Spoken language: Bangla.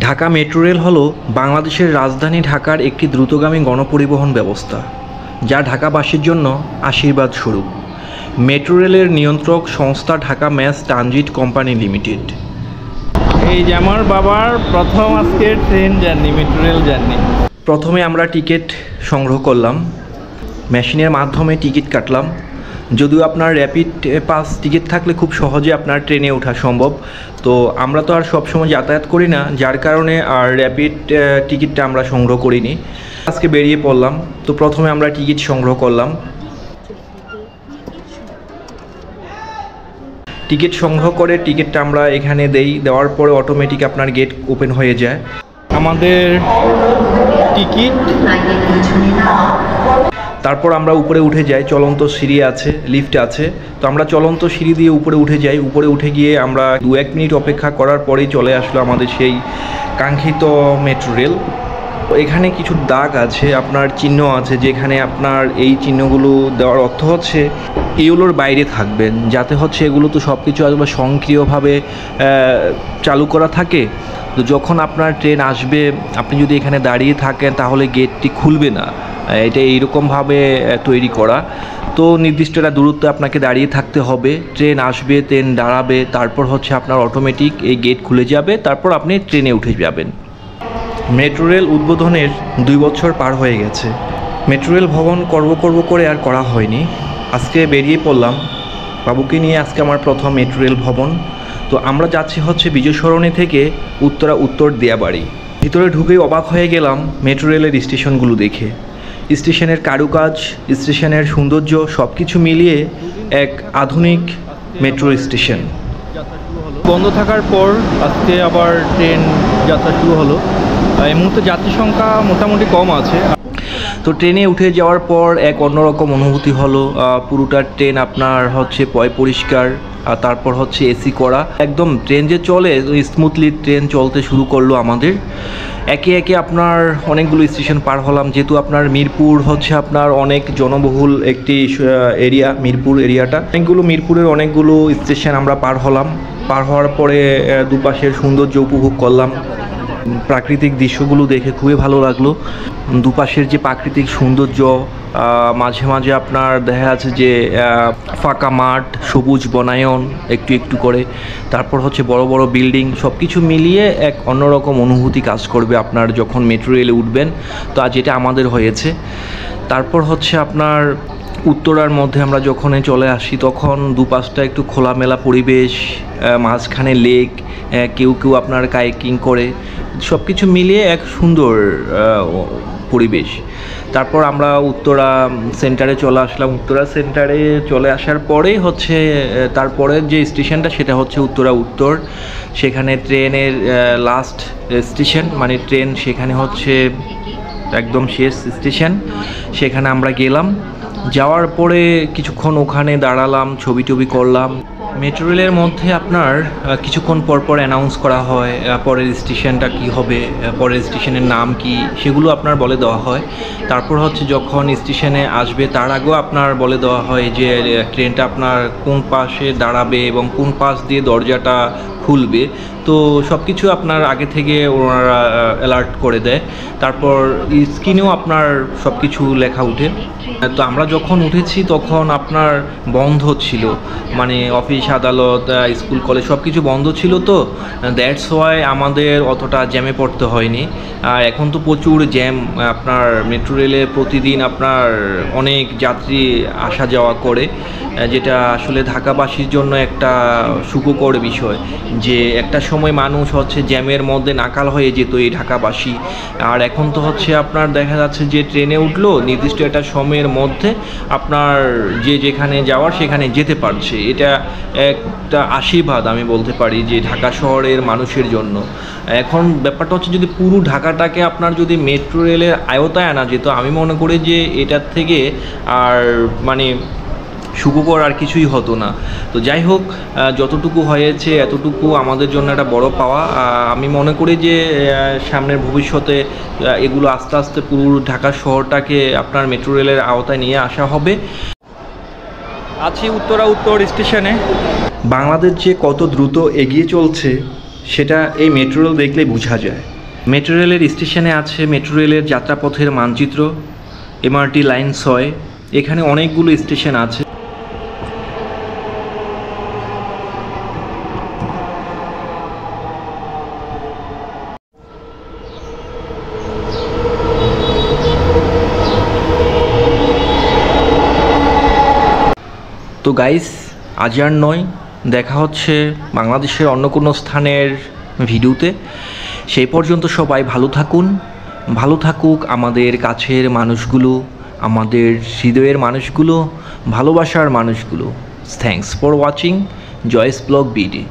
ঢাকা মেট্রো রেল হলো বাংলাদেশের রাজধানী ঢাকার একটি দ্রুতগামী গণপরিবহন ব্যবস্থা, যা ঢাকাবাসীর জন্য আশীর্বাদ স্বরূপ। মেট্রো রেলের নিয়ন্ত্রক সংস্থা Dhaka mass transit company limited. এই যে আমার বাবার প্রথম আজকের train journey, metro rail journey. প্রথমে আমরা টিকিট সংগ্রহ করলাম, মেশিনের মাধ্যমে টিকিট কাটলাম। যদিও আপনার র্যাপিড পাস টিকিট থাকলে খুব সহজে আপনার ট্রেনে ওঠা সম্ভব, তো আমরা তো আর সবসময় যাতায়াত করি না, যার কারণে আর র্যাপিড টিকিটটা আমরা সংগ্রহ করিনি। আজকে বেরিয়ে পড়লাম, তো প্রথমে আমরা টিকিট সংগ্রহ করলাম। টিকিট সংগ্রহ করে টিকিটটা আমরা এখানে দেওয়ার পরে অটোমেটিক আপনার গেট ওপেন হয়ে যায়। আমাদের টিকিট, তারপর আমরা উপরে উঠে যাই। চলন্ত সিঁড়ি আছে, লিফট আছে, তো আমরা চলন্ত সিঁড়ি দিয়ে উপরে উঠে যাই। উপরে উঠে গিয়ে আমরা 2-1 মিনিট অপেক্ষা করার পরেই চলে আসলো আমাদের সেই কাঙ্ক্ষিত মেট্রো রেল। এখানে কিছু দাগ আছে, আপনার চিহ্ন আছে, যেখানে আপনার এই চিহ্নগুলো দেওয়ার অর্থ হচ্ছে এগুলোর বাইরে থাকবেন, যাতে হচ্ছে এগুলো তো সব কিছু আসলে স্বয়ংক্রিয়ভাবে চালু করা থাকে। তো যখন আপনার ট্রেন আসবে, আপনি যদি এখানে দাঁড়িয়ে থাকেন তাহলে গেটটি খুলবে না। এটা এইরকমভাবে তৈরি করা, তো নির্দিষ্ট একটা দূরত্বে আপনাকে দাঁড়িয়ে থাকতে হবে। ট্রেন আসবে, ট্রেন দাঁড়াবে, তারপর হচ্ছে আপনার অটোমেটিক এই গেট খুলে যাবে, তারপর আপনি ট্রেনে উঠে যাবেন। মেট্রো রেল উদ্বোধনের 2 বছর পার হয়ে গেছে। মেট্রো রেল ভবন করব করে আর করা হয়নি। আজকে বেরিয়ে পড়লাম বাবুকে নিয়ে। আজকে আমার প্রথম মেট্রো রেল ভবন। তো আমরা যাচ্ছি হচ্ছে বিজয় সরণি থেকে উত্তর দিয়াবাড়ি। ভিতরে ঢুকেই অবাক হয়ে গেলাম মেট্রো রেলের স্টেশনগুলো দেখে। স্টেশনের কারুকাজ, স্টেশনের সৌন্দর্য সব কিছু মিলিয়ে এক আধুনিক মেট্রো স্টেশন। বন্ধ থাকার পর আজকে আবার ট্রেন যাত্রা শুরু হলো। এই মুহূর্তে যাত্রী সংখ্যা মোটামুটি কম আছে। তো ট্রেনে উঠে যাওয়ার পর এক অন্যরকম অনুভূতি হলো। পুরোটা ট্রেন আপনার হচ্ছে পরিষ্কার, আর তারপর হচ্ছে এসি করা। একদম ট্রেন যে চলে স্মুথলি ট্রেন চলতে শুরু করলো আমাদের। একে একে আপনার অনেকগুলো স্টেশন পার হলাম। যেহেতু আপনার মিরপুর হচ্ছে আপনার অনেক জনবহুল একটি এরিয়া, মিরপুর এরিয়াটা, মিরপুরের অনেকগুলো স্টেশন আমরা পার হলাম। পার হওয়ার পরে দুপাশের সৌন্দর্য উপভোগ করলাম। প্রাকৃতিক দৃশ্যগুলো দেখে খুবই ভালো লাগলো। দুপাশের যে প্রাকৃতিক সৌন্দর্য, মাঝে মাঝে আপনার দেখা যাচ্ছে যে ফাঁকা মাঠ, সবুজ বনায়ন একটু একটু করে, তারপর হচ্ছে বড় বড় বিল্ডিং, সব কিছু মিলিয়ে এক অন্যরকম অনুভূতি কাজ করবে আপনার যখন মেট্রো রেলে উঠবেন। তো আজ এটা আমাদের হয়েছে। তারপর হচ্ছে আপনার উত্তরার মধ্যে আমরা যখন চলে আসি, তখন দুপাশটা একটু খোলামেলা পরিবেশ, মাঝখানে লেক, কেউ আপনার কায়াকিং করে, সব কিছু মিলিয়ে এক সুন্দর পরিবেশ। তারপর আমরা উত্তরা সেন্টারে চলে আসলাম। উত্তরা সেন্টারে চলে আসার পরেই হচ্ছে তারপরের যে স্টেশনটা, সেটা হচ্ছে উত্তরা উত্তর। সেখানে ট্রেনের লাস্ট স্টেশন, মানে ট্রেন সেখানে হচ্ছে একদম শেষ স্টেশন। সেখানে আমরা গেলাম। যাওয়ার পরে কিছুক্ষণ ওখানে দাঁড়ালাম, ছবি টবি করলাম। মেট্রো রেলের মধ্যে আপনার কিছুক্ষণ পর অ্যানাউন্স করা হয় পরের স্টেশনটা কি হবে, পরের স্টেশনের নাম কি, সেগুলো আপনার বলে দেওয়া হয়। তারপর হচ্ছে যখন স্টেশনে আসবে তার আগেও আপনার বলে দেওয়া হয় যে ট্রেনটা আপনার কোন পাশে দাঁড়াবে এবং কোন পাশ দিয়ে দরজাটা খুলবে। তো সব কিছু আপনার আগে থেকে ওনারা অ্যালার্ট করে দেয়। তারপর স্ক্রিনেও আপনার সব কিছু লেখা উঠে। তো আমরা যখন উঠেছি তখন আপনার বন্ধ ছিল, মানে অফিস আদালত স্কুল কলেজ সব কিছু বন্ধ ছিল। তো দ্যাটস ওয়াই আমাদের অতটা জ্যামে পড়তে হয়নি। আর এখন তো প্রচুর জ্যাম। আপনার মেট্রো রেলে প্রতিদিন আপনার অনেক যাত্রী আসা যাওয়া করে, যেটা আসলে ঢাকাবাসীর জন্য একটা সুখকর বিষয়, যে একটা সময় মানুষ হচ্ছে জ্যামের মধ্যে নাকাল হয়ে যেত এই ঢাকাবাসী। আর এখন তো হচ্ছে আপনার দেখা যাচ্ছে যে ট্রেনে উঠলো, নির্দিষ্ট একটা সময়ের মধ্যে আপনার যেখানে যাওয়ার সেখানে যেতে পারছে। এটা একটা আশীর্বাদ আমি বলতে পারি যে ঢাকা শহরের মানুষের জন্য। এখন ব্যাপারটা হচ্ছে যদি পুরো ঢাকাটাকে আপনার যদি মেট্রো রেলের আওতায় আনা যেত, আমি মনে করি যে এটার থেকে আর মানে সুখকর আর কিছুই হতো না। তো যাই হোক, যতটুকু হয়েছে এতটুকু আমাদের জন্য একটা বড় পাওয়া। আমি মনে করি যে সামনের ভবিষ্যতে এগুলো আস্তে আস্তে পুরো ঢাকা শহরটাকে আপনার মেট্রো রেলের আওতায় নিয়ে আসা হবে। আছি উত্তরা উত্তর স্টেশনে। বাংলাদেশ যে কত দ্রুত এগিয়ে চলছে সেটা এই মেট্রো রেল দেখলেই বোঝা যায়। মেট্রো রেলের স্টেশনে আছে মেট্রো রেলের যাত্রাপথের মানচিত্র, MRT লাইন 6। এখানে অনেকগুলো স্টেশন আছে। তো গাইস, আজ আর নয়, দেখা হচ্ছে বাংলাদেশের অন্য কোনো স্থানের ভিডিওতে। সেই পর্যন্ত সবাই ভালো থাকুন, ভালো থাকুক আমাদের কাছের মানুষগুলো, আমাদের হৃদয়ের মানুষগুলো, ভালোবাসার মানুষগুলো। Thanks for watching Joy's blog BD.